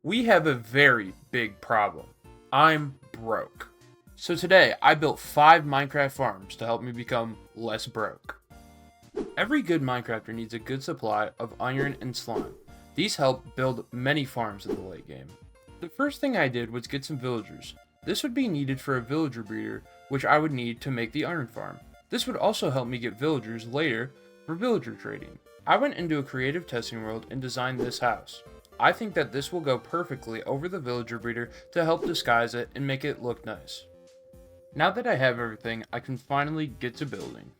We have a very big problem. I'm broke. So today, I built 5 Minecraft farms to help me become less broke. Every good Minecrafter needs a good supply of iron and slime. These help build many farms in the late game. The first thing I did was get some villagers. This would be needed for a villager breeder, which I would need to make the iron farm. This would also help me get villagers later for villager trading. I went into a creative testing world and designed this house. I think that this will go perfectly over the villager breeder to help disguise it and make it look nice. Now that I have everything, I can finally get to building.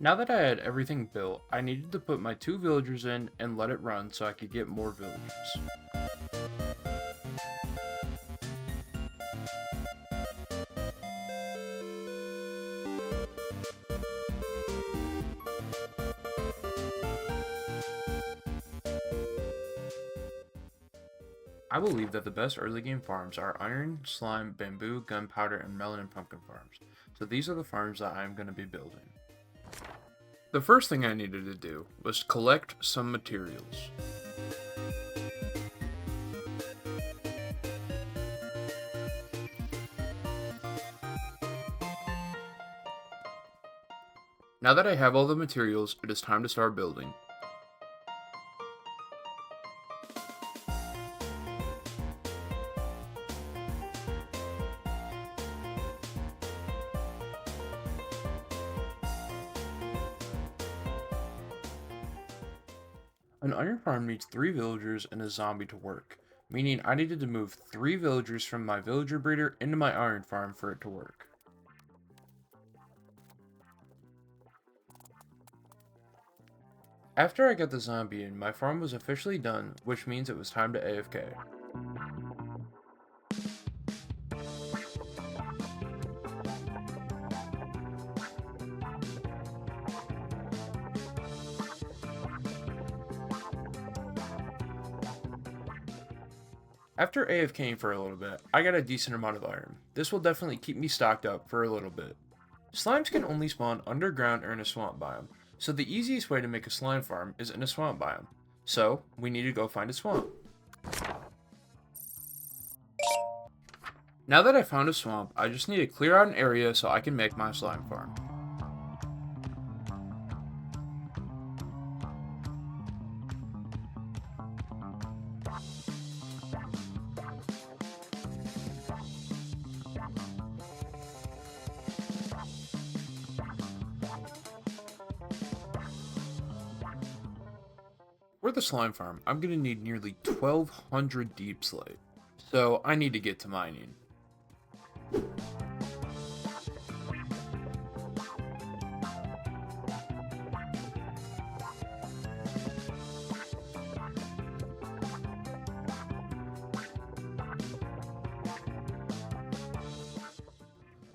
Now that I had everything built, I needed to put my 2 villagers in and let it run so I could get more villagers. I believe that the best early game farms are iron, slime, bamboo, gunpowder, and melon and pumpkin farms. So these are the farms that I'm going to be building. The first thing I needed to do was collect some materials. Now that I have all the materials, it is time to start building. An iron farm needs 3 villagers and a zombie to work, meaning I needed to move 3 villagers from my villager breeder into my iron farm for it to work. After I got the zombie in, my farm was officially done, which means it was time to AFK. After AFKing for a little bit, I got a decent amount of iron. This will definitely keep me stocked up for a little bit. Slimes can only spawn underground or in a swamp biome, so the easiest way to make a slime farm is in a swamp biome. So, we need to go find a swamp. Now that I found a swamp, I just need to clear out an area so I can make my slime farm. For the slime farm, I'm going to need nearly 1,200 deep slate, so I need to get to mining.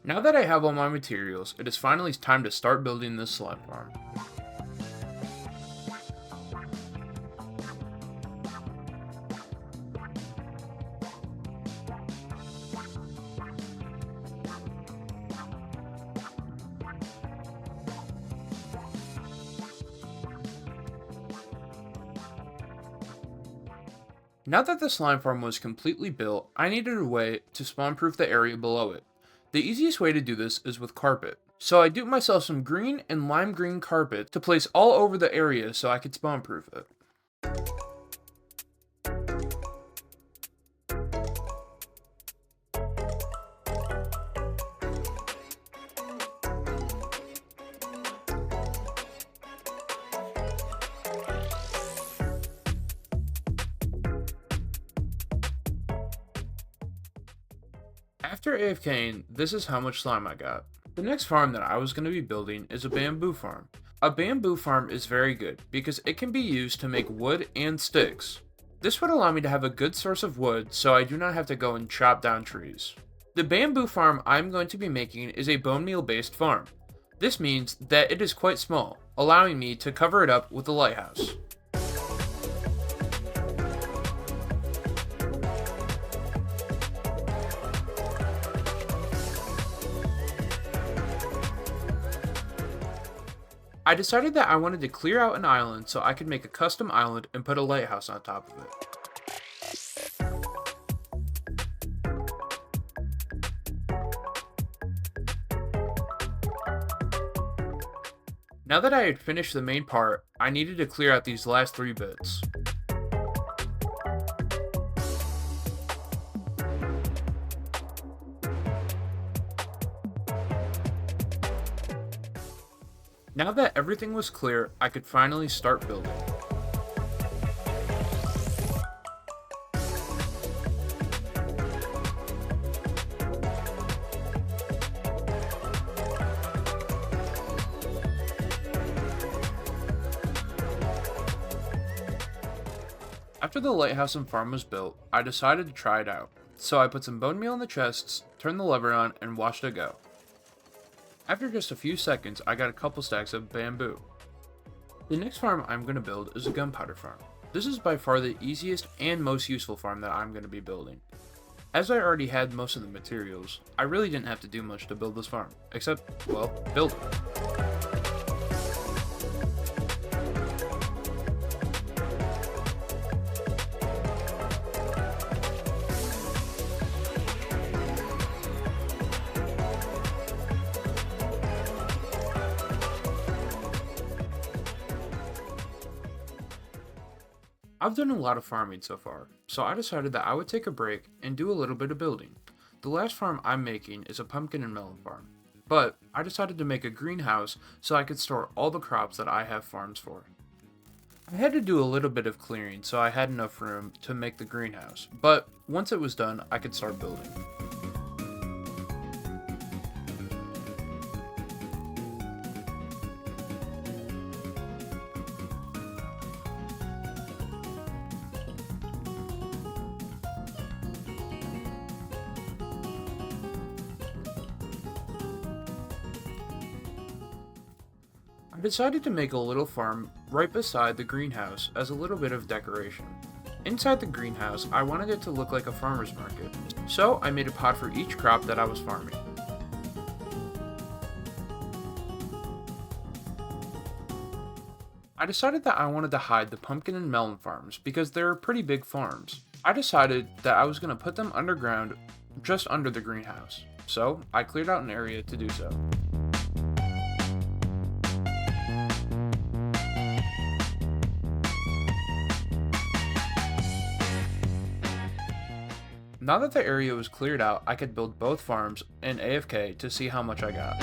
Now that I have all my materials, it is finally time to start building this slime farm. Now that the slime farm was completely built, I needed a way to spawn-proof the area below it. The easiest way to do this is with carpet. So I duped myself some green and lime green carpet to place all over the area so I could spawn-proof it. After AFKing, this is how much slime I got. The next farm that I was going to be building is a bamboo farm. A bamboo farm is very good because it can be used to make wood and sticks. This would allow me to have a good source of wood so I do not have to go and chop down trees. The bamboo farm I'm going to be making is a bone meal based farm. This means that it is quite small, allowing me to cover it up with a lighthouse. I decided that I wanted to clear out an island so I could make a custom island and put a lighthouse on top of it. Now that I had finished the main part, I needed to clear out these last 3 bits. Now that everything was clear, I could finally start building. After the lighthouse and farm was built, I decided to try it out. So I put some bone meal in the chests, turned the lever on, and watched it go. After just a few seconds, I got a couple stacks of bamboo. The next farm I'm going to build is a gunpowder farm. This is by far the easiest and most useful farm that I'm going to be building. As I already had most of the materials, I really didn't have to do much to build this farm, except, well, build it. I've done a lot of farming so far, so I decided that I would take a break and do a little bit of building. The last farm I'm making is a pumpkin and melon farm, but I decided to make a greenhouse so I could store all the crops that I have farms for. I had to do a little bit of clearing so I had enough room to make the greenhouse, but once it was done, I could start building. I decided to make a little farm right beside the greenhouse as a little bit of decoration. Inside the greenhouse, I wanted it to look like a farmer's market, so I made a pot for each crop that I was farming. I decided that I wanted to hide the pumpkin and melon farms because they're pretty big farms. I decided that I was going to put them underground just under the greenhouse, so I cleared out an area to do so. Now that the area was cleared out, I could build both farms in AFK to see how much I got.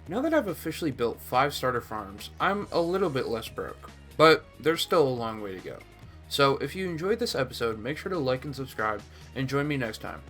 Now that I've officially built 5 starter farms, I'm a little bit less broke, but there's still a long way to go. So if you enjoyed this episode, make sure to like and subscribe, and join me next time.